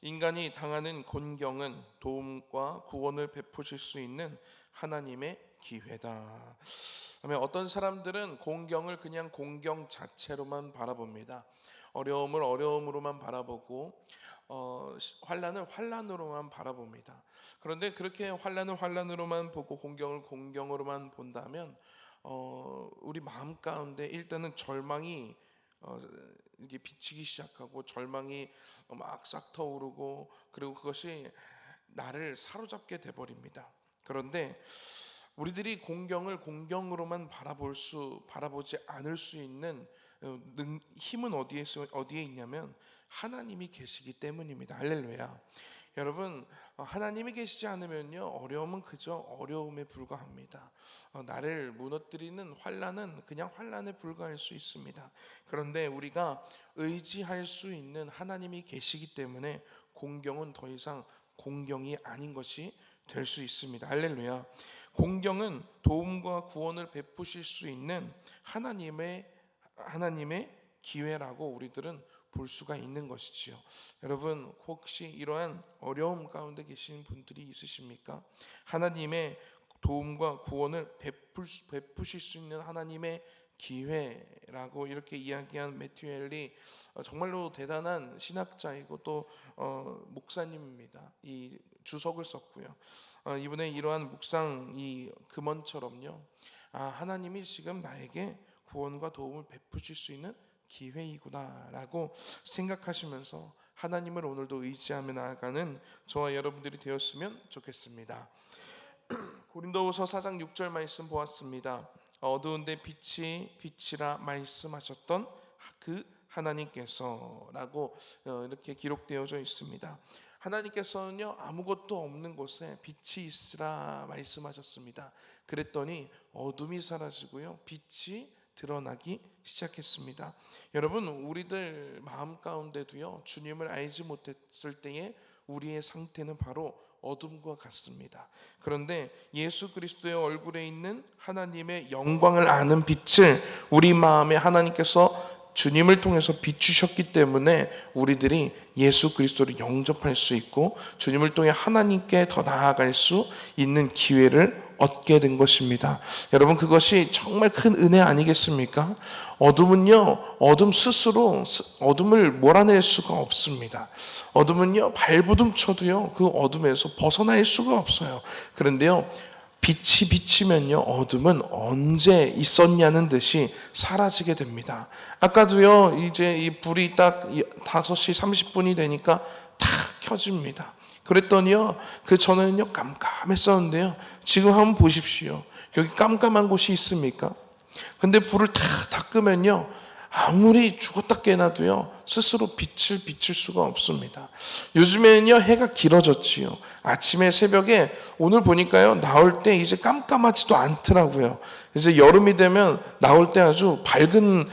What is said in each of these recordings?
인간이 당하는 곤경은 도움과 구원을 베푸실 수 있는 하나님의 기회다. 그러면 어떤 사람들은 공경을 그냥 공경 자체로만 바라봅니다. 어려움을 어려움으로만 바라보고 환난을 환난으로만 바라봅니다. 그런데 그렇게 환난을 환난으로만 보고 공경을 공경으로만 본다면 우리 마음 가운데 일단은 절망이 이게 비치기 시작하고 절망이 막 싹 터오르고 그리고 그것이 나를 사로잡게 돼 버립니다. 그런데 우리들이 공경을 공경으로만 바라보지 않을 수 있는 힘은 어디에 있냐면 하나님이 계시기 때문입니다. 할렐루야. 여러분, 하나님이 계시지 않으면요 어려움은 그저 어려움에 불과합니다. 나를 무너뜨리는 환난은 그냥 환난에 불과할 수 있습니다. 그런데 우리가 의지할 수 있는 하나님이 계시기 때문에 공경은 더 이상 공경이 아닌 것이 될 수 있습니다. 할렐루야. 공경은 도움과 구원을 베푸실 수 있는 하나님의 기회라고 우리들은 볼 수가 있는 것이지요. 여러분, 혹시 이러한 어려움 가운데 계신 분들이 있으십니까? 하나님의 도움과 구원을 베푸실 수 있는 하나님의 기회라고 이렇게 이야기한 매튜 헨리, 정말로 대단한 신학자이고 또 목사님입니다. 이 주석을 썼고요. 이번에 이러한 묵상 이 금언처럼요, 하나님이 지금 나에게 구원과 도움을 베푸실 수 있는 기회이구나라고 생각하시면서 하나님을 오늘도 의지하며 나아가는 저와 여러분들이 되었으면 좋겠습니다. 고린도후서 4장 6절 말씀 보았습니다. 어두운데 빛이라 말씀하셨던 그 하나님께서라고 이렇게 기록되어져 있습니다. 하나님께서는요 아무것도 없는 곳에 빛이 있으라 말씀하셨습니다. 그랬더니 어둠이 사라지고요 빛이 드러나기 시작했습니다. 여러분, 우리들 마음 가운데도요 주님을 알지 못했을 때에 우리의 상태는 바로 어둠과 같습니다. 그런데 예수 그리스도의 얼굴에 있는 하나님의 영광을 아는 빛을 우리 마음에 하나님께서 주님을 통해서 비추셨기 때문에 우리들이 예수 그리스도를 영접할 수 있고 주님을 통해 하나님께 더 나아갈 수 있는 기회를 얻게 된 것입니다. 여러분, 그것이 정말 큰 은혜 아니겠습니까? 어둠은요, 어둠 스스로 어둠을 몰아낼 수가 없습니다. 어둠은요, 발버둥 쳐도요, 그 어둠에서 벗어날 수가 없어요. 그런데요, 빛이 비치면요 어둠은 언제 있었냐는 듯이 사라지게 됩니다. 아까도요 이제 이 불이 딱 5시 30분이 되니까 탁 켜집니다. 그랬더니요 그 전에는요 깜깜했었는데요 지금 한번 보십시오. 여기 깜깜한 곳이 있습니까? 근데 불을 다 끄면요 아무리 죽었다 깨나도요 스스로 빛을 비출 수가 없습니다. 요즘에는요 해가 길어졌지요. 아침에 새벽에 오늘 보니까요 나올 때 이제 깜깜하지도 않더라고요. 이제 여름이 되면 나올 때 아주 밝은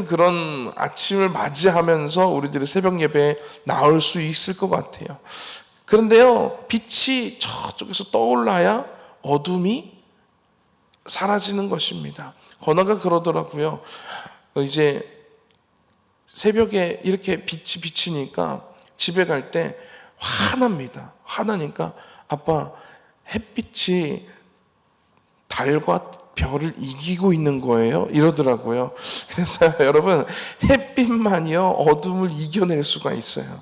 그런 아침을 맞이하면서 우리들의 새벽 예배에 나올 수 있을 것 같아요. 그런데요 빛이 저쪽에서 떠올라야 어둠이 사라지는 것입니다. 건아가 그러더라고요. 이제 새벽에 이렇게 빛이 비치니까 집에 갈 때 화납니다. 화나니까 아빠 햇빛이 달과 별을 이기고 있는 거예요? 이러더라고요. 그래서 여러분 햇빛만이요 어둠을 이겨낼 수가 있어요.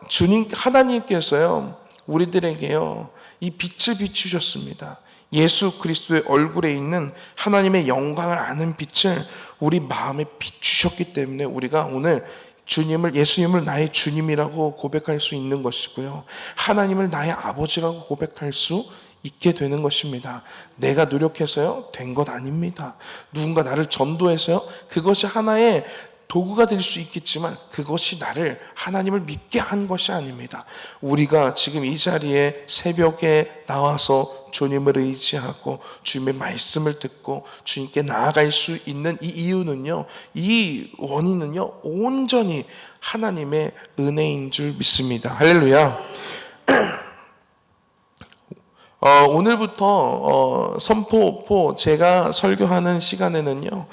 주님 하나님께서요 우리들에게요 이 빛을 비추셨습니다. 예수 그리스도의 얼굴에 있는 하나님의 영광을 아는 빛을 우리 마음에 비추셨기 때문에 우리가 오늘 예수님을 나의 주님이라고 고백할 수 있는 것이고요. 하나님을 나의 아버지라고 고백할 수 있게 되는 것입니다. 내가 노력해서요 된 것 아닙니다. 누군가 나를 전도해서요 그것이 하나의 도구가 될 수 있겠지만 그것이 나를 하나님을 믿게 한 것이 아닙니다. 우리가 지금 이 자리에 새벽에 나와서 주님을 의지하고 주님의 말씀을 듣고 주님께 나아갈 수 있는 이 이유는요, 이 원인은요 온전히 하나님의 은혜인 줄 믿습니다. 할렐루야. 오늘부터 선포포 제가 설교하는 시간에는요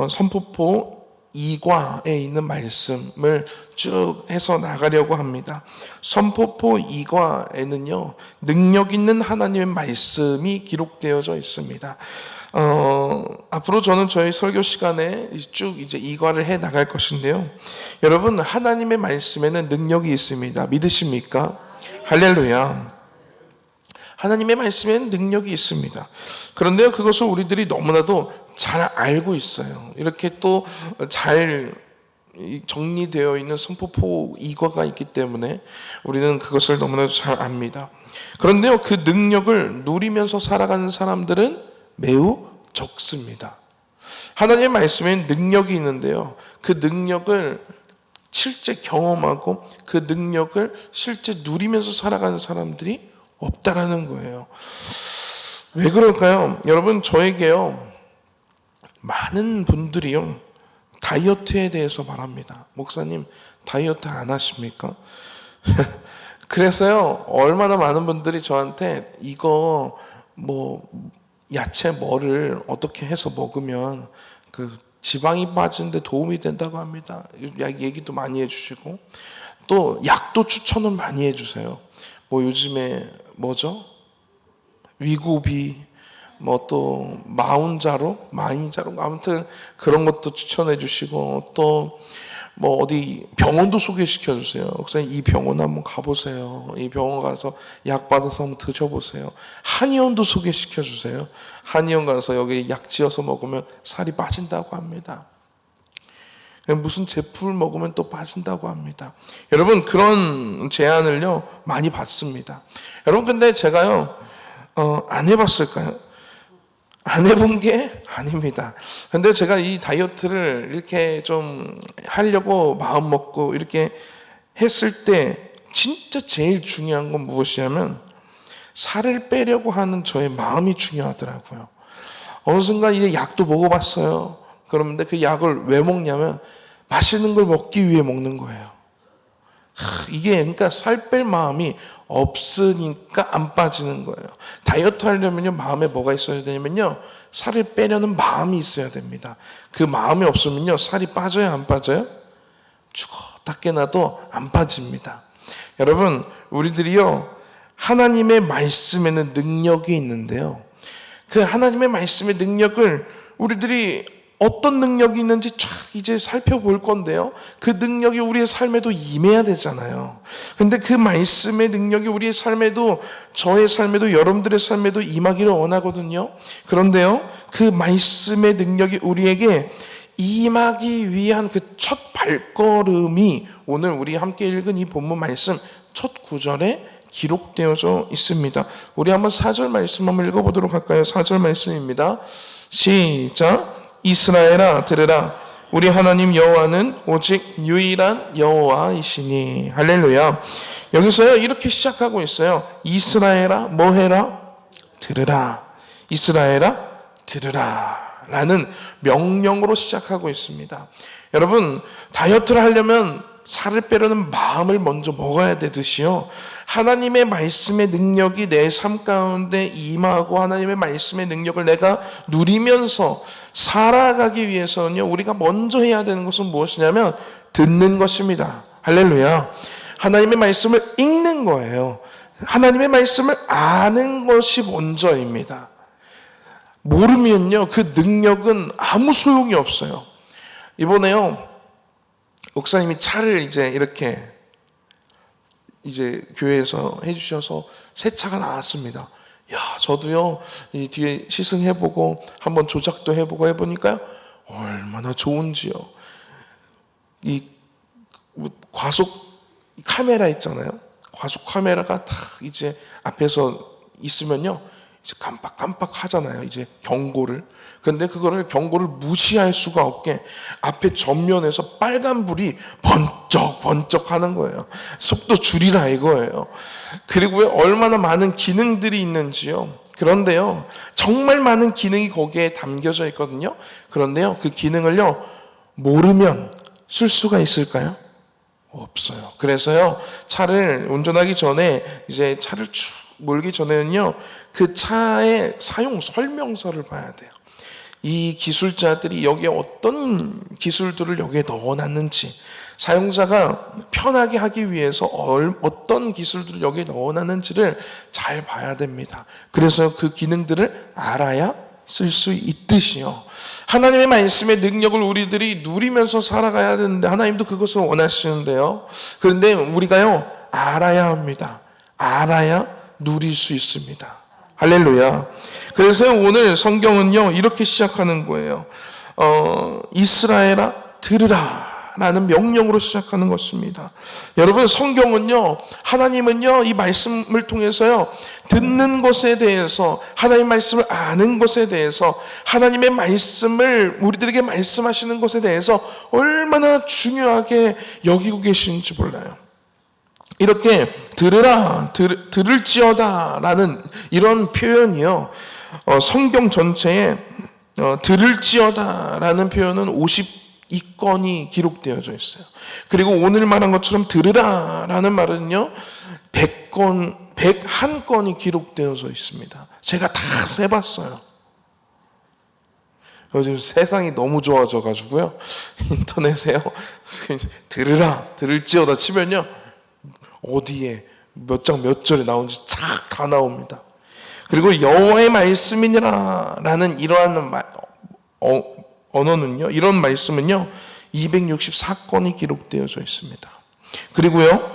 선포포 2과에 있는 말씀을 쭉 해서 나가려고 합니다. 선포포 2과에는요, 능력 있는 하나님의 말씀이 기록되어져 있습니다. 앞으로 저는 저희 설교 시간에 쭉 이제 2과를 해 나갈 것인데요. 여러분, 하나님의 말씀에는 능력이 있습니다. 믿으십니까? 할렐루야. 하나님의 말씀에는 능력이 있습니다. 그런데요, 그것을 우리들이 너무나도 잘 알고 있어요. 이렇게 또 잘 정리되어 있는 선포포 2과가 있기 때문에 우리는 그것을 너무나도 잘 압니다. 그런데요, 그 능력을 누리면서 살아가는 사람들은 매우 적습니다. 하나님의 말씀에는 능력이 있는데요, 그 능력을 실제 경험하고 그 능력을 실제 누리면서 살아가는 사람들이 없다라는 거예요. 왜 그럴까요? 여러분, 저에게요, 많은 분들이요, 다이어트에 대해서 말합니다. 목사님, 다이어트 안 하십니까? 그래서요, 얼마나 많은 분들이 저한테 이거 뭐 야채 뭐를 어떻게 해서 먹으면 그 지방이 빠지는데 도움이 된다고 합니다. 얘기도 많이 해주시고, 또 약도 추천을 많이 해주세요. 뭐 요즘에 뭐죠? 위고비, 뭐 또 마인자로, 아무튼 그런 것도 추천해 주시고, 또 뭐 어디 병원도 소개시켜 주세요. 목사님, 이 병원 한번 가보세요. 이 병원 가서 약 받아서 한번 드셔보세요. 한의원도 소개시켜 주세요. 한의원 가서 여기 약 지어서 먹으면 살이 빠진다고 합니다. 무슨 제품을 먹으면 또 빠진다고 합니다. 여러분, 그런 제안을요 많이 받습니다. 여러분, 근데 제가요 안 해봤을까요? 안 해본 게 아닙니다. 근데 제가 이 다이어트를 이렇게 좀 하려고 마음 먹고 이렇게 했을 때 진짜 제일 중요한 건 무엇이냐면 살을 빼려고 하는 저의 마음이 중요하더라고요. 어느 순간 이제 약도 먹어봤어요. 그런데 그 약을 왜 먹냐면 맛있는 걸 먹기 위해 먹는 거예요. 이게 그러니까 살 뺄 마음이 없으니까 안 빠지는 거예요. 다이어트 하려면요, 마음에 뭐가 있어야 되냐면요, 살을 빼려는 마음이 있어야 됩니다. 그 마음이 없으면요, 살이 빠져요, 안 빠져요? 죽었다 깨나도 안 빠집니다. 여러분, 우리들이요, 하나님의 말씀에는 능력이 있는데요, 그 하나님의 말씀의 능력을 우리들이 어떤 능력이 있는지 쫙 이제 살펴볼 건데요, 그 능력이 우리의 삶에도 임해야 되잖아요. 근데 그 말씀의 능력이 우리의 삶에도, 저의 삶에도, 여러분들의 삶에도 임하기를 원하거든요. 그런데요, 그 말씀의 능력이 우리에게 임하기 위한 그 첫 발걸음이 오늘 우리 함께 읽은 이 본문 말씀 첫 구절에 기록되어져 있습니다. 우리 한번 4절 말씀 한번 읽어보도록 할까요? 4절 말씀입니다. 시작. 이스라엘아 들으라, 우리 하나님 여호와는 오직 유일한 여호와이시니. 할렐루야. 여기서요 이렇게 시작하고 있어요. 이스라엘아 뭐 해라? 들으라. 이스라엘아 들으라 라는 명령으로 시작하고 있습니다. 여러분, 다이어트를 하려면 살을 빼려는 마음을 먼저 먹어야 되듯이요, 하나님의 말씀의 능력이 내 삶 가운데 임하고 하나님의 말씀의 능력을 내가 누리면서 살아가기 위해서는요, 우리가 먼저 해야 되는 것은 무엇이냐면 듣는 것입니다. 할렐루야. 하나님의 말씀을 읽는 거예요. 하나님의 말씀을 아는 것이 먼저입니다. 모르면요, 그 능력은 아무 소용이 없어요. 이번에요, 목사님이 차를 이제 이렇게 이제 교회에서 해주셔서 새 차가 나왔습니다. 야, 저도요 이 뒤에 시승해보고 한번 조작도 해보고 해보니까요 얼마나 좋은지요. 이 과속 카메라 있잖아요. 과속 카메라가 딱 이제 앞에서 있으면요 이제 깜빡깜빡 하잖아요. 이제 경고를. 근데 그거를 경고를 무시할 수가 없게 앞에 전면에서 빨간 불이 번쩍번쩍 하는 거예요. 속도 줄이라 이거예요. 그리고 얼마나 많은 기능들이 있는지요. 그런데요, 정말 많은 기능이 거기에 담겨져 있거든요. 그런데요, 그 기능을요 모르면 쓸 수가 있을까요? 없어요. 그래서요, 차를 운전하기 전에 이제 차를 쭉 몰기 전에는요, 그 차의 사용 설명서를 봐야 돼요. 이 기술자들이 여기에 어떤 기술들을 여기에 넣어놨는지, 사용자가 편하게 하기 위해서 어떤 기술들을 여기에 넣어놨는지를 잘 봐야 됩니다. 그래서 그 기능들을 알아야 쓸 수 있듯이요, 하나님의 말씀의 능력을 우리들이 누리면서 살아가야 되는데 하나님도 그것을 원하시는데요, 그런데 우리가요 알아야 합니다. 알아야 누릴 수 있습니다. 할렐루야. 그래서 오늘 성경은요 이렇게 시작하는 거예요. 이스라엘아 들으라 라는 명령으로 시작하는 것입니다. 여러분, 성경은요, 하나님은요 이 말씀을 통해서요 듣는 것에 대해서, 하나님 말씀을 아는 것에 대해서, 하나님의 말씀을 우리들에게 말씀하시는 것에 대해서 얼마나 중요하게 여기고 계시는지 몰라요. 이렇게 들으라, 들을지어다 라는 이런 표현이요, 성경 전체에 들을지어다 라는 표현은 52건이 기록되어져 있어요. 그리고 오늘 말한 것처럼 들으라 라는 말은요 101건이 기록되어져 있습니다. 제가 다 세봤어요. 요즘 세상이 너무 좋아져 가지고요, 인터넷에요 들으라, 들을지어다 치면요 어디에 몇 장 몇 절에 나온지 쫙 다 나옵니다. 그리고 여호와의 말씀이니라 라는 이러한 언어는요, 이런 말씀은요 264건이 기록되어져 있습니다. 그리고요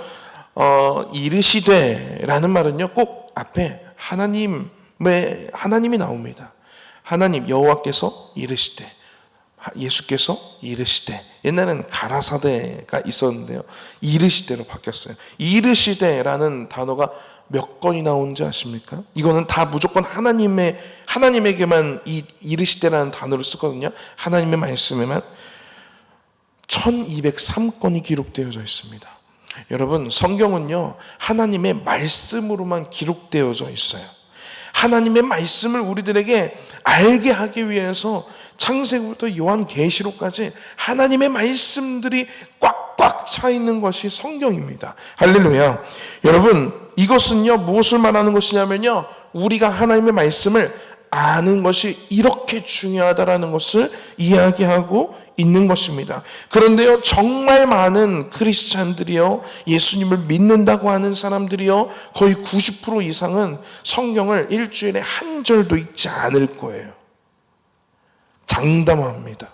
이르시되 라는 말은요 꼭 앞에 하나님이 나옵니다. 하나님 여호와께서 이르시되, 예수께서 이르시되, 옛날에는 가라사대가 있었는데요 이르시되로 바뀌었어요. 이르시되라는 단어가 몇 건이 나오는지 아십니까? 이거는 다 무조건 하나님에게만 이 이르시되라는 단어를 쓰거든요. 하나님의 말씀에만 1203건이 기록되어져 있습니다. 여러분, 성경은요 하나님의 말씀으로만 기록되어져 있어요. 하나님의 말씀을 우리들에게 알게 하기 위해서 창세기부터 요한계시록까지 하나님의 말씀들이 꽉꽉 차 있는 것이 성경입니다. 할렐루야. 여러분, 이것은요 무엇을 말하는 것이냐면요, 우리가 하나님의 말씀을 아는 것이 이렇게 중요하다라는 것을 이야기하고 있는 것입니다. 그런데요 정말 많은 크리스찬들이요, 예수님을 믿는다고 하는 사람들이요 거의 90% 이상은 성경을 일주일에 한 절도 읽지 않을 거예요. 장담합니다.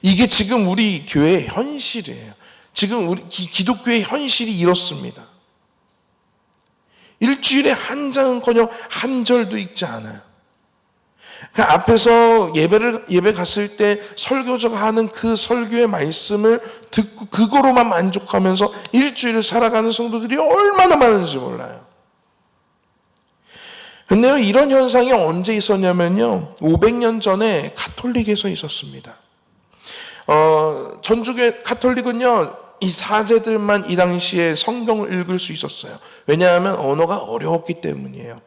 이게 지금 우리 교회의 현실이에요. 지금 우리 기독교의 현실이 이렇습니다. 일주일에 한 장은커녕 한 절도 읽지 않아요. 그 앞에서 예배 갔을 때 설교자가 하는 그 설교의 말씀을 듣고 그거로만 만족하면서 일주일을 살아가는 성도들이 얼마나 많은지 몰라요. 근데요 이런 현상이 언제 있었냐면요 500년 전에 가톨릭에서 있었습니다. 전주교회 가톨릭은요 이 사제들만 이 당시에 성경을 읽을 수 있었어요. 왜냐하면 언어가 어려웠기 때문이에요.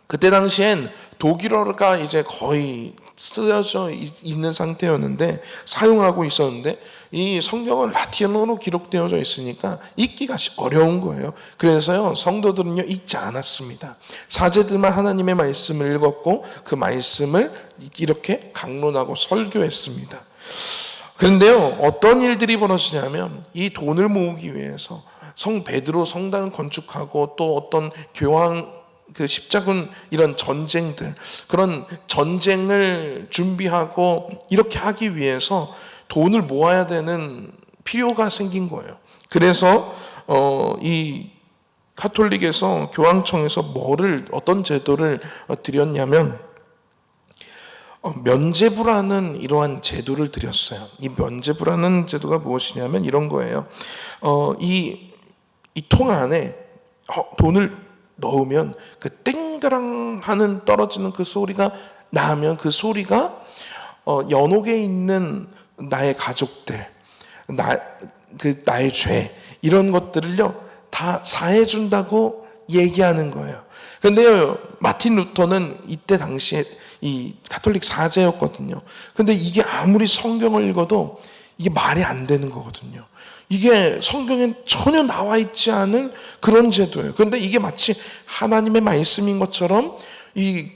그때 당시엔 독일어가 이제 거의 쓰여져 있는 상태였는데, 사용하고 있었는데, 이 성경은 라틴어로 기록되어져 있으니까 읽기가 어려운 거예요. 그래서요 성도들은요 읽지 않았습니다. 사제들만 하나님의 말씀을 읽었고 그 말씀을 이렇게 강론하고 설교했습니다. 그런데요 어떤 일들이 벌어지냐면, 이 돈을 모으기 위해서 성 베드로 성당을 건축하고 또 어떤 교황 그 십자군 이런 전쟁들, 그런 전쟁을 준비하고 이렇게 하기 위해서 돈을 모아야 되는 필요가 생긴 거예요. 그래서 이 가톨릭에서 교황청에서 어떤 제도를 들였냐면 면제부라는 이러한 제도를 들였어요. 이 면제부라는 제도가 무엇이냐면 이런 거예요. 이 통 안에 돈을 넣으면 그 땡그랑 하는 떨어지는 그 소리가 나면, 그 소리가 연옥에 있는 나의 가족들, 나의 죄, 이런 것들을요 다 사해 준다고 얘기하는 거예요. 근데요 마틴 루터는 이때 당시에 이 가톨릭 사제였거든요. 근데 이게 아무리 성경을 읽어도 이게 말이 안 되는 거거든요. 이게 성경에 전혀 나와 있지 않은 그런 제도예요. 그런데 이게 마치 하나님의 말씀인 것처럼 이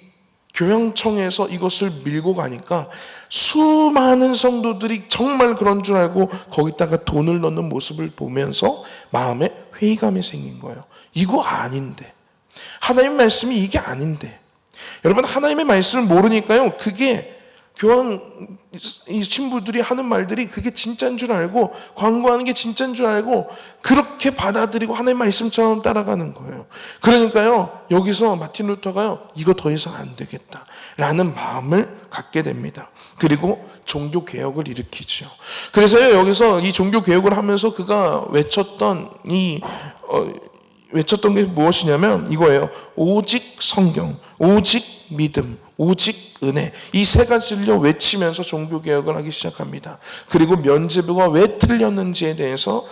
교양청에서 이것을 밀고 가니까 수많은 성도들이 정말 그런 줄 알고 거기다가 돈을 넣는 모습을 보면서 마음에 회의감이 생긴 거예요. 이거 아닌데, 하나님의 말씀이 이게 아닌데. 여러분, 하나님의 말씀을 모르니까요, 그게 교황 이 신부들이 하는 말들이 그게 진짜인 줄 알고, 광고하는 게 진짜인 줄 알고 그렇게 받아들이고 하나님의 말씀처럼 따라가는 거예요. 그러니까요, 여기서 마틴 루터가요, 이거 더 이상 안 되겠다라는 마음을 갖게 됩니다. 그리고 종교 개혁을 일으키죠. 그래서요, 여기서 이 종교 개혁을 하면서 그가 외쳤던 게 무엇이냐면 이거예요. 오직 성경, 오직 믿음, 오직 은혜, 이 세 가지를 외치면서 종교개혁을 하기 시작합니다. 그리고 면죄부가 왜 틀렸는지에 대해서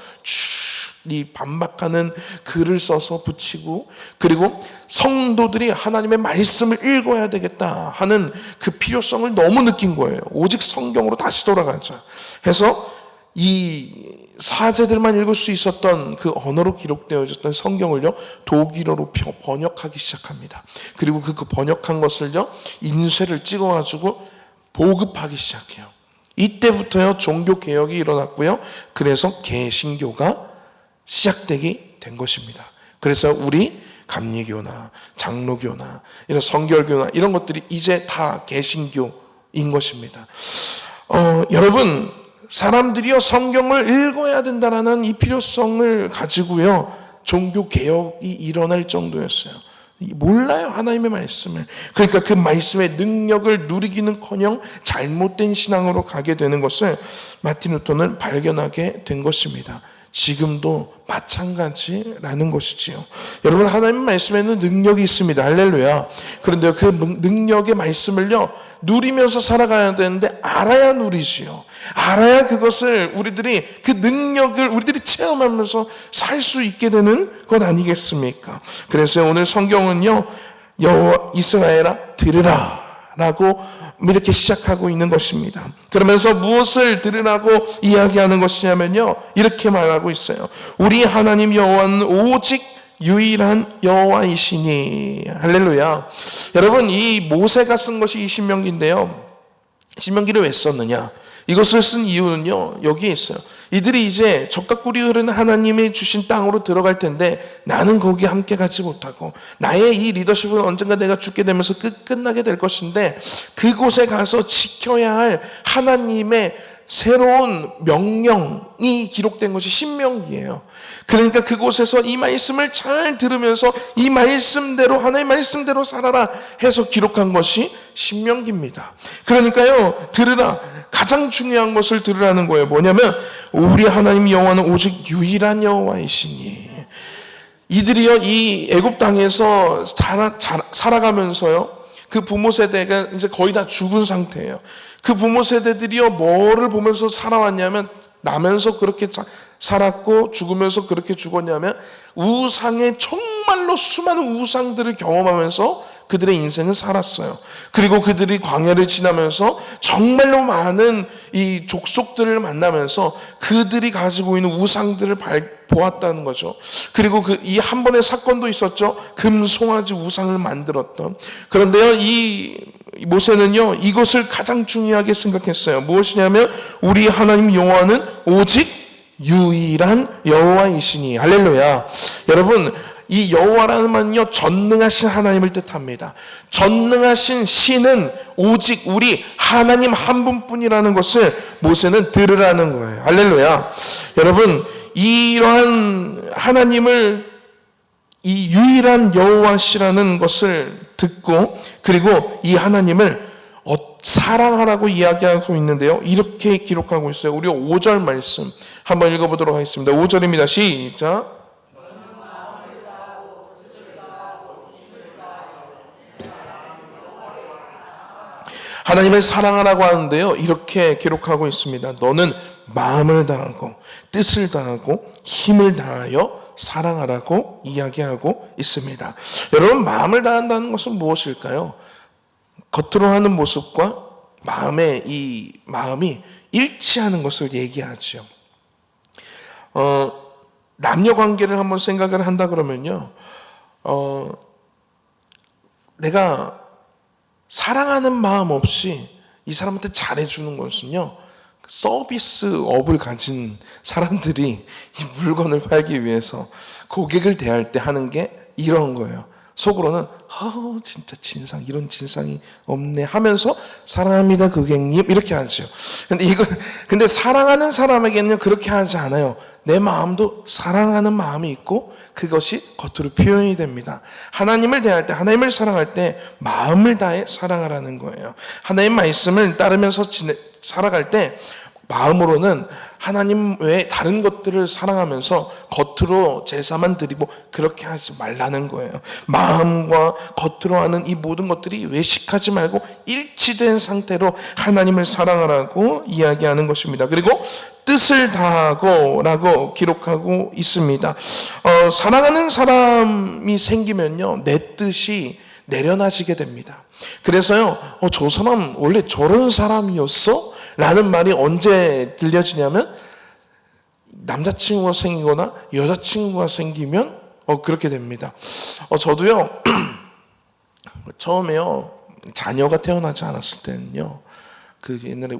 이 반박하는 글을 써서 붙이고, 그리고 성도들이 하나님의 말씀을 읽어야 되겠다 하는 그 필요성을 너무 느낀 거예요. 오직 성경으로 다시 돌아가자 해서 이 사제들만 읽을 수 있었던 그 언어로 기록되어졌던 성경을요, 독일어로 번역하기 시작합니다. 그리고 그 번역한 것을요, 인쇄를 찍어가지고 보급하기 시작해요. 이때부터요, 종교 개혁이 일어났고요. 그래서 개신교가 시작되게 된 것입니다. 그래서 우리 감리교나 장로교나 이런 성결교나 이런 것들이 이제 다 개신교인 것입니다. 여러분, 사람들이요, 성경을 읽어야 된다라는 이 필요성을 가지고요, 종교 개혁이 일어날 정도였어요. 몰라요, 하나님의 말씀을. 그러니까 그 말씀의 능력을 누리기는커녕 잘못된 신앙으로 가게 되는 것을 마틴 루터는 발견하게 된 것입니다. 지금도 마찬가지라는 것이지요. 여러분, 하나님의 말씀에는 능력이 있습니다. 할렐루야. 그런데 그 능력의 말씀을요, 누리면서 살아가야 되는데 알아야 누리지요. 알아야 그것을 그 능력을 우리들이 체험하면서 살 수 있게 되는 것 아니겠습니까? 그래서 오늘 성경은요, 여호와 이스라엘아 들으라 라고 이렇게 시작하고 있는 것입니다. 그러면서 무엇을 들으라고 이야기하는 것이냐면요, 이렇게 말하고 있어요. 우리 하나님 여호와는 오직 유일한 여호와이시니. 할렐루야. 여러분, 이 모세가 쓴 것이 이 신명기인데요, 신명기를 왜 썼느냐? 이것을 쓴 이유는요, 여기에 있어요. 이들이 이제 적각꿀이 흐르는 하나님이 주신 땅으로 들어갈 텐데 나는 거기에 함께 가지 못하고 나의 이 리더십은 언젠가 내가 죽게 되면서 끝나게 될 것인데, 그곳에 가서 지켜야 할 하나님의 새로운 명령이 기록된 것이 신명기예요. 그러니까 그곳에서 이 말씀을 잘 들으면서 이 말씀대로, 하나님의 말씀대로 살아라 해서 기록한 것이 신명기입니다. 그러니까요, 들으라, 가장 중요한 것을 들으라는 거예요. 뭐냐면 우리 하나님 여호와는 오직 유일한 여호와이시니. 이들이요, 이 애굽 땅에서 살아가면서요, 그 부모 세대가 이제 거의 다 죽은 상태예요. 그 부모 세대들이요, 뭐를 보면서 살아왔냐면, 나면서 그렇게 살았고 죽으면서 그렇게 죽었냐면 우상의, 정말로 수많은 우상들을 경험하면서 그들의 인생을 살았어요. 그리고 그들이 광야를 지나면서 정말로 많은 이 족속들을 만나면서 그들이 가지고 있는 우상들을 보았다는 거죠. 그리고 이 한 번의 사건도 있었죠. 금송아지 우상을 만들었던. 그런데요, 이 모세는요, 이것을 가장 중요하게 생각했어요. 무엇이냐면 우리 하나님 여호와는 오직 유일한 여호와이시니. 할렐루야. 여러분, 이 여호와라는 말은요, 전능하신 하나님을 뜻합니다. 전능하신 신은 오직 우리 하나님 한 분뿐이라는 것을 모세는 들으라는 거예요. 할렐루야. 여러분, 이러한 하나님을, 이 유일한 여호와시라는 것을 듣고, 그리고 이 하나님을 사랑하라고 이야기하고 있는데요, 이렇게 기록하고 있어요. 우리 5절 말씀 한번 읽어보도록 하겠습니다. 5절입니다. 시작. 하나님을 사랑하라고 하는데요, 이렇게 기록하고 있습니다. 너는 마음을 다하고 뜻을 다하고 힘을 다하여 사랑하라고 이야기하고 있습니다. 여러분, 마음을 다한다는 것은 무엇일까요? 겉으로 하는 모습과 이 마음이 일치하는 것을 얘기하죠. 남녀 관계를 한번 생각을 한다 그러면요, 내가 사랑하는 마음 없이 이 사람한테 잘해주는 것은요, 서비스업을 가진 사람들이 이 물건을 팔기 위해서 고객을 대할 때 하는 게 이런 거예요. 속으로는 진짜 진상, 이런 진상이 없네 하면서 사랑합니다 고객님 이렇게 하죠. 근데 사랑하는 사람에게는 그렇게 하지 않아요. 내 마음도 사랑하는 마음이 있고 그것이 겉으로 표현이 됩니다. 하나님을 대할 때, 하나님을 사랑할 때 마음을 다해 사랑하라는 거예요. 하나님 말씀을 따르면서 살아갈 때 마음으로는 하나님 외에 다른 것들을 사랑하면서 겉으로 제사만 드리고 그렇게 하지 말라는 거예요. 마음과 겉으로 하는 이 모든 것들이 외식하지 말고 일치된 상태로 하나님을 사랑하라고 이야기하는 것입니다. 그리고 뜻을 다하고 라고 기록하고 있습니다. 사랑하는 사람이 생기면요, 내 뜻이 내려놔지게 됩니다. 그래서요, 저 사람 원래 저런 사람이었어? 라는 말이 언제 들려지냐면 남자친구가 생기거나 여자친구가 생기면 그렇게 됩니다. 저도요 처음에요 자녀가 태어나지 않았을 때는요, 그 옛날에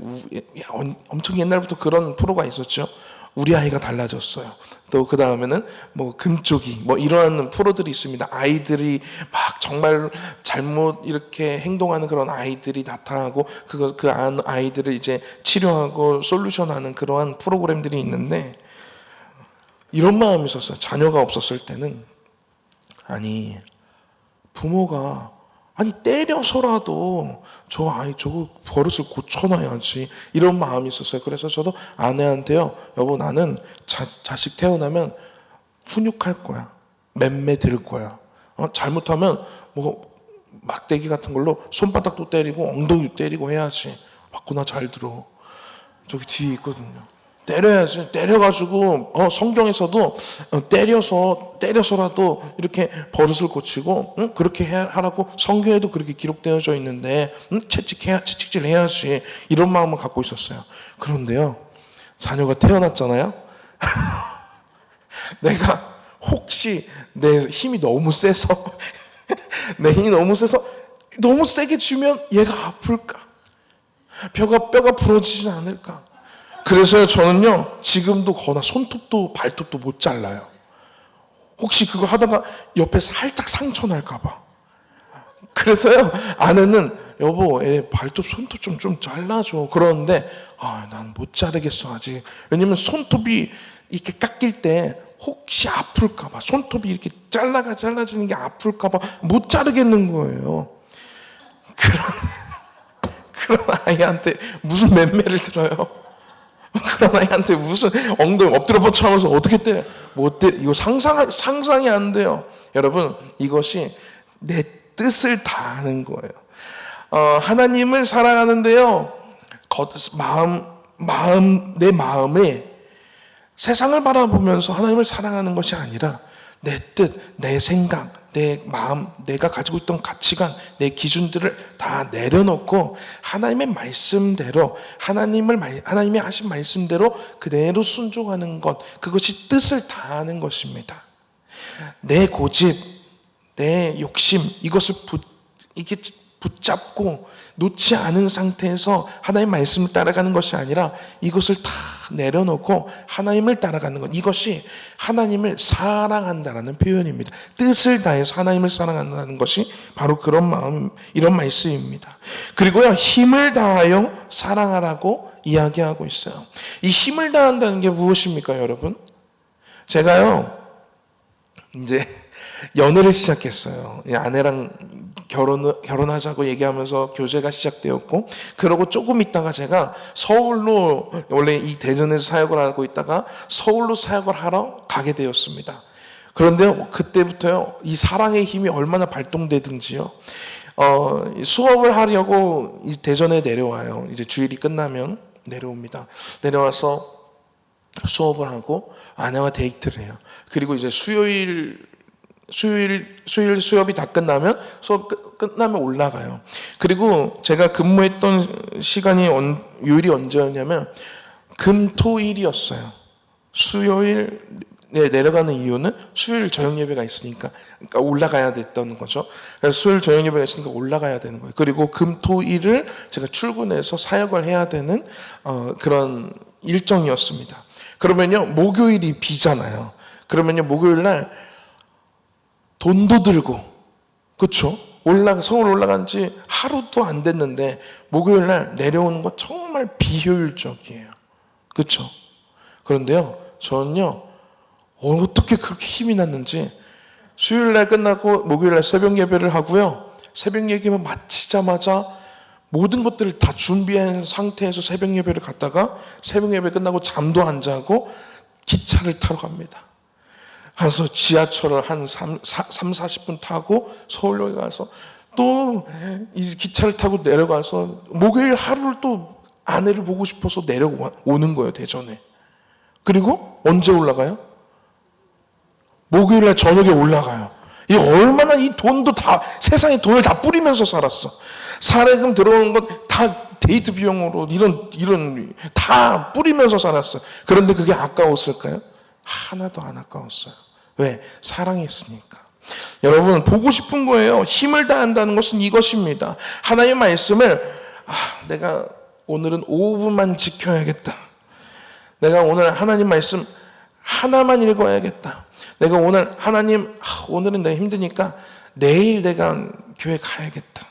엄청 옛날부터 그런 프로가 있었죠. 우리 아이가 달라졌어요. 또 그 다음에는 뭐 금쪽이 뭐 이러한 프로들이 있습니다. 아이들이 막 정말 잘못 이렇게 행동하는 그런 아이들이 나타나고 그 아이들을 이제 치료하고 솔루션하는 그러한 프로그램들이 있는데, 이런 마음이 있었어요. 자녀가 없었을 때는 아니 부모가 때려서라도 저 아이 저거 버릇을 고쳐놔야지 이런 마음이 있었어요. 그래서 저도 아내한테요, 여보 나는 자식 태어나면 훈육할 거야, 맴매 들 거야. 잘못하면 뭐 막대기 같은 걸로 손바닥도 때리고 엉덩이도 때리고 해야지. 맞구나, 잘 들어. 저기 뒤에 있거든요. 때려야지. 때려가지고 성경에서도 때려서라도 이렇게 버릇을 고치고 그렇게 하라고 성경에도 그렇게 기록되어져 있는데 채찍질 해야지, 이런 마음을 갖고 있었어요. 그런데요, 자녀가 태어났잖아요. 내가 혹시 내 힘이 너무 세서 너무 세게 쥐면 얘가 아플까? 뼈가 부러지지 않을까? 그래서요, 저는요 지금도 거나 손톱도 발톱도 못 잘라요. 혹시 그거 하다가 옆에 살짝 상처 날까봐. 그래서요 아내는 여보 애 발톱 손톱 좀 잘라줘. 그러는데 난 못 자르겠어 아직. 왜냐면 손톱이 이렇게 깎일 때 혹시 아플까봐, 손톱이 이렇게 잘라지는 게 아플까봐 못 자르겠는 거예요. 그런 아이한테 무슨 맴매를 들어요? 그런 아이한테 무슨 엉덩이 엎드려 뻗쳐 하면서 어떻게 때려? 못 때려. 이거 상상이 안 돼요. 여러분, 이것이 내 뜻을 다하는 거예요. 하나님을 사랑하는데요, 내 마음에 세상을 바라보면서 하나님을 사랑하는 것이 아니라 내 뜻, 내 생각, 내 마음, 내가 가지고 있던 가치관, 내 기준들을 다 내려놓고 하나님의 말씀대로, 하나님이 하신 말씀대로 그대로 순종하는 것, 그것이 뜻을 다하는 것입니다. 내 고집, 내 욕심, 이것을 붙잡고 놓지 않은 상태에서 하나님의 말씀을 따라가는 것이 아니라 이것을 다 내려놓고 하나님을 따라가는 것, 이것이 하나님을 사랑한다라는 표현입니다. 뜻을 다해서 하나님을 사랑한다는 것이 바로 그런 마음, 이런 말씀입니다. 그리고요, 힘을 다하여 사랑하라고 이야기하고 있어요. 이 힘을 다한다는 게 무엇입니까, 여러분? 제가요 이제 연애를 시작했어요. 아내랑 결혼하자고 얘기하면서 교제가 시작되었고, 그러고 조금 있다가 제가 서울로, 원래 이 대전에서 사역을 하고 있다가 서울로 사역을 하러 가게 되었습니다. 그런데요, 그때부터요, 이 사랑의 힘이 얼마나 발동되든지요, 수업을 하려고 이 대전에 내려와요. 이제 주일이 끝나면 내려옵니다. 내려와서 수업을 하고 아내와 데이트를 해요. 그리고 이제 수요일 수업이 다 끝나면, 수업 끝나면 올라가요. 그리고 제가 근무했던 시간이 요일이 언제였냐면 금토일이었어요. 수요일 내려가는 이유는 수요일 저녁 예배가 있으니까, 그러니까 올라가야 됐던 거죠. 그래서 수요일 저녁 예배가 있으니까 올라가야 되는 거예요. 그리고 금, 토, 일을 제가 출근해서 사역을 해야 되는 그런 일정이었습니다. 그러면요, 목요일이 비잖아요. 그러면요, 목요일 날 돈도 들고, 그렇죠? 서울 올라간 지 하루도 안 됐는데 목요일 날 내려오는 거 정말 비효율적이에요. 그렇죠? 그런데요, 저는요, 어떻게 그렇게 힘이 났는지 수요일 날 끝나고 목요일 날 새벽 예배를 하고요. 새벽 예배만 마치자마자 모든 것들을 다 준비한 상태에서 새벽 예배를 갔다가 새벽 예배 끝나고 잠도 안 자고 기차를 타러 갑니다. 가서 지하철을 한 40분 타고 서울역에 가서 또 이 기차를 타고 내려가서 목요일 하루를 또 아내를 보고 싶어서 내려오는 거예요, 대전에. 그리고 언제 올라가요? 목요일 날 저녁에 올라가요. 이 얼마나 이 돈도 다 세상에 돈을 다 뿌리면서 살았어. 사례금 들어오는 건 다 데이트 비용으로 이런 다 뿌리면서 살았어. 그런데 그게 아까웠을까요? 하나도 안 아까웠어요. 왜? 사랑했으니까. 여러분, 보고 싶은 거예요. 힘을 다한다는 것은 이것입니다. 하나님의 말씀을 내가 오늘은 5분만 지켜야겠다. 내가 오늘 하나님 말씀 하나만 읽어야겠다. 내가 오늘 오늘은 내가 힘드니까 내일 내가 교회 가야겠다.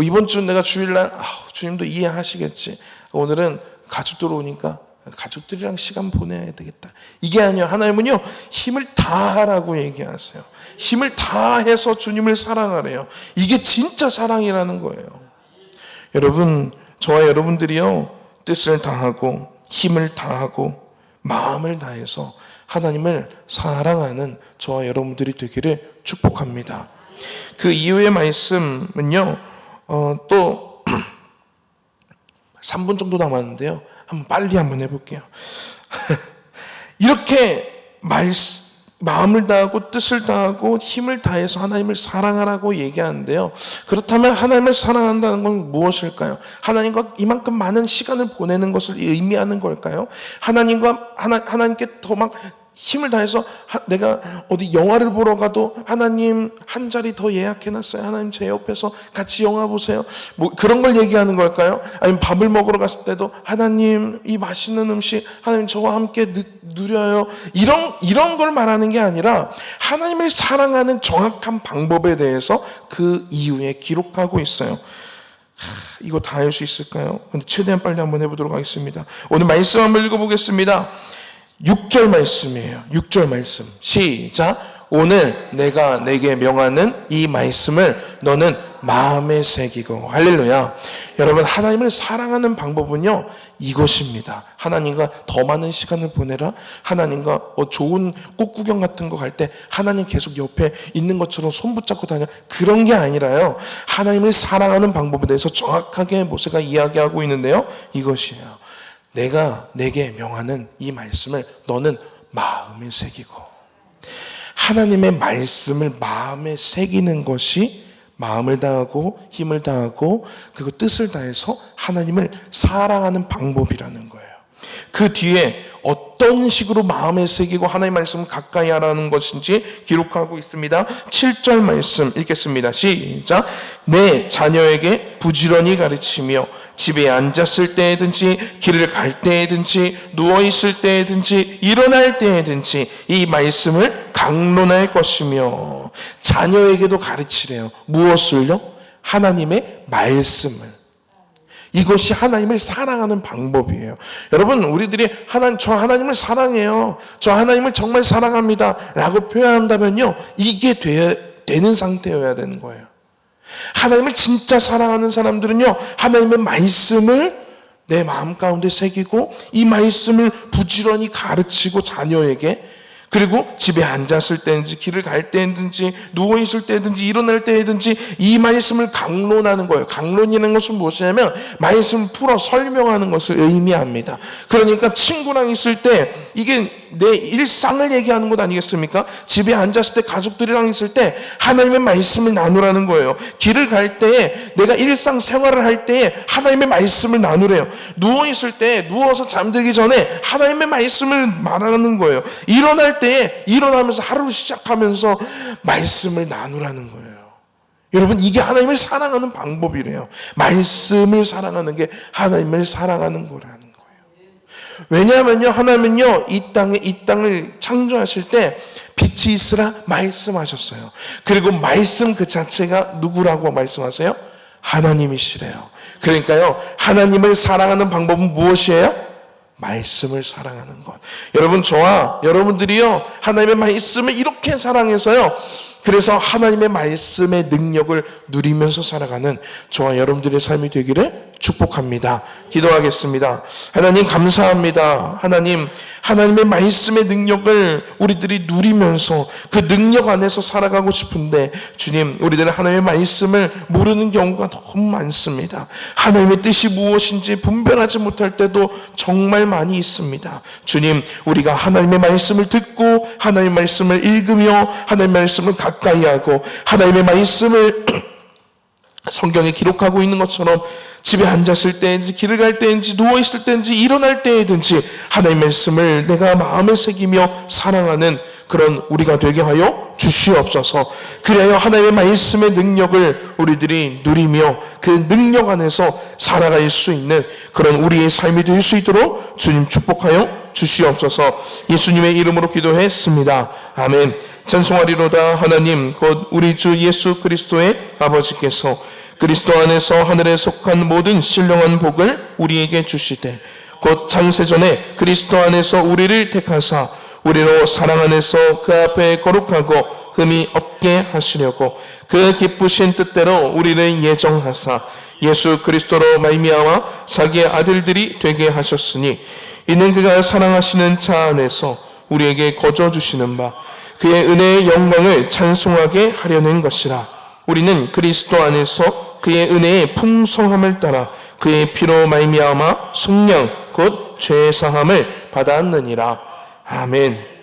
이번 주는 내가 주일날 주님도 이해하시겠지. 오늘은 가족들 오니까 가족들이랑 시간 보내야 되겠다. 이게 아니에요. 하나님은요, 힘을 다하라고 얘기하세요. 힘을 다해서 주님을 사랑하래요. 이게 진짜 사랑이라는 거예요. 여러분, 저와 여러분들이요, 뜻을 다하고 힘을 다하고 마음을 다해서 하나님을 사랑하는 저와 여러분들이 되기를 축복합니다. 그 이후의 말씀은요, 또 3분 정도 남았는데요, 빨리 한번 해볼게요. 이렇게 마음을 다하고 뜻을 다하고 힘을 다해서 하나님을 사랑하라고 얘기하는데요. 그렇다면 하나님을 사랑한다는 건 무엇일까요? 하나님과 이만큼 많은 시간을 보내는 것을 의미하는 걸까요? 하나님께 더 막 힘을 다해서 내가 어디 영화를 보러 가도 하나님 한 자리 더 예약해놨어요. 하나님 제 옆에서 같이 영화 보세요. 뭐 그런 걸 얘기하는 걸까요? 아니면 밥을 먹으러 갔을 때도 하나님 이 맛있는 음식 하나님 저와 함께 누려요. 이런 걸 말하는 게 아니라 하나님을 사랑하는 정확한 방법에 대해서 그 이후에 기록하고 있어요. 이거 다 할 수 있을까요? 근데 최대한 빨리 한번 해보도록 하겠습니다. 오늘 말씀 한번 읽어보겠습니다. 6절 말씀이에요. 6절 말씀 시작. 오늘 내가 내게 명하는 이 말씀을 너는 마음에 새기고. 할렐루야. 여러분, 하나님을 사랑하는 방법은요, 이것입니다. 하나님과 더 많은 시간을 보내라. 하나님과 좋은 꽃 구경 같은 거 갈 때 하나님 계속 옆에 있는 것처럼 손 붙잡고 다녀. 그런 게 아니라요, 하나님을 사랑하는 방법에 대해서 정확하게 모세가 이야기하고 있는데요, 이것이에요. 내가 내게 명하는 이 말씀을 너는 마음에 새기고. 하나님의 말씀을 마음에 새기는 것이 마음을 다하고 힘을 다하고 그리고 뜻을 다해서 하나님을 사랑하는 방법이라는 거예요. 그 뒤에 어떤 식으로 마음에 새기고 하나님의 말씀을 가까이 하라는 것인지 기록하고 있습니다. 7절 말씀 읽겠습니다. 시작. 내 자녀에게 부지런히 가르치며 집에 앉았을 때든지 길을 갈 때든지 누워있을 때든지 일어날 때든지 이 말씀을 강론할 것이며. 자녀에게도 가르치래요. 무엇을요? 하나님의 말씀을. 이것이 하나님을 사랑하는 방법이에요. 여러분, 우리들이 저 하나님을 사랑해요, 저 하나님을 정말 사랑합니다 라고 표현한다면요, 이게 되는 상태여야 되는 거예요. 하나님을 진짜 사랑하는 사람들은요, 하나님의 말씀을 내 마음 가운데 새기고 이 말씀을 부지런히 가르치고 자녀에게, 그리고 집에 앉았을 때든지 길을 갈 때든지 누워있을 때든지 일어날 때든지 이 말씀을 강론하는 거예요. 강론이라는 것은 무엇이냐면 말씀을 풀어 설명하는 것을 의미합니다. 그러니까 친구랑 있을 때 이게 내 일상을 얘기하는 것 아니겠습니까? 집에 앉았을 때 가족들이랑 있을 때 하나님의 말씀을 나누라는 거예요. 길을 갈 때에 내가 일상생활을 할 때에 하나님의 말씀을 나누래요. 누워있을 때 누워서 잠들기 전에 하나님의 말씀을 말하는 거예요. 일어날 일어날 때에 일어나면서 하루를 시작하면서 말씀을 나누라는 거예요. 여러분, 이게 하나님을 사랑하는 방법이래요. 말씀을 사랑하는 게 하나님을 사랑하는 거라는 거예요. 왜냐하면요, 하나님은요 이 땅을 창조하실 때 빛이 있으라 말씀하셨어요. 그리고 말씀 그 자체가 누구라고 말씀하세요? 하나님이시래요. 그러니까요, 하나님을 사랑하는 방법은 무엇이에요? 말씀을 사랑하는 것. 여러분, 저와 여러분들이요 하나님의 말씀을 이렇게 사랑해서요, 그래서 하나님의 말씀의 능력을 누리면서 살아가는 저와 여러분들의 삶이 되기를 축복합니다. 기도하겠습니다. 하나님, 감사합니다. 하나님의 말씀의 능력을 우리들이 누리면서 그 능력 안에서 살아가고 싶은데, 주님, 우리들은 하나님의 말씀을 모르는 경우가 너무 많습니다. 하나님의 뜻이 무엇인지 분별하지 못할 때도 정말 많이 있습니다. 주님, 우리가 하나님의 말씀을 듣고 하나님의 말씀을 읽으며 하나님의 말씀을 가까이 하고 하나님의 말씀을 성경에 기록하고 있는 것처럼 집에 앉았을 때인지 길을 갈 때인지 누워있을 때인지 일어날 때든지 하나님의 말씀을 내가 마음에 새기며 사랑하는 그런 우리가 되게 하여 주시옵소서. 그래야 하나님의 말씀의 능력을 우리들이 누리며 그 능력 안에서 살아갈 수 있는 그런 우리의 삶이 될 수 있도록 주님 축복하여 주시옵소서. 예수님의 이름으로 기도했습니다. 아멘. 찬송하리로다. 하나님 곧 우리 주 예수 그리스도의 아버지께서 그리스도 안에서 하늘에 속한 모든 신령한 복을 우리에게 주시되 곧 창세전에 그리스도 안에서 우리를 택하사 우리로 사랑 안에서 그 앞에 거룩하고 흠이 없게 하시려고 그 기쁘신 뜻대로 우리를 예정하사 예수 그리스도로 말미암아 자기의 아들들이 되게 하셨으니 이는 그가 사랑하시는 자 안에서 우리에게 거저 주시는 바 그의 은혜의 영광을 찬송하게 하려는 것이라. 우리는 그리스도 안에서 그의 은혜의 풍성함을 따라 그의 피로 말미암아 속량 곧 죄 사함을 받았느니라. 아멘.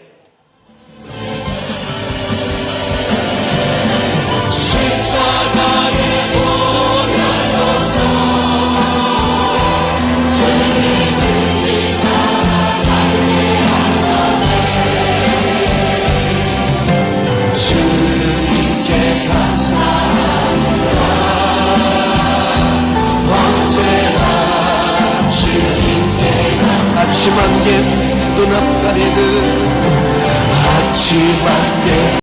아침 안개 눈앞 가리듯 아침 안개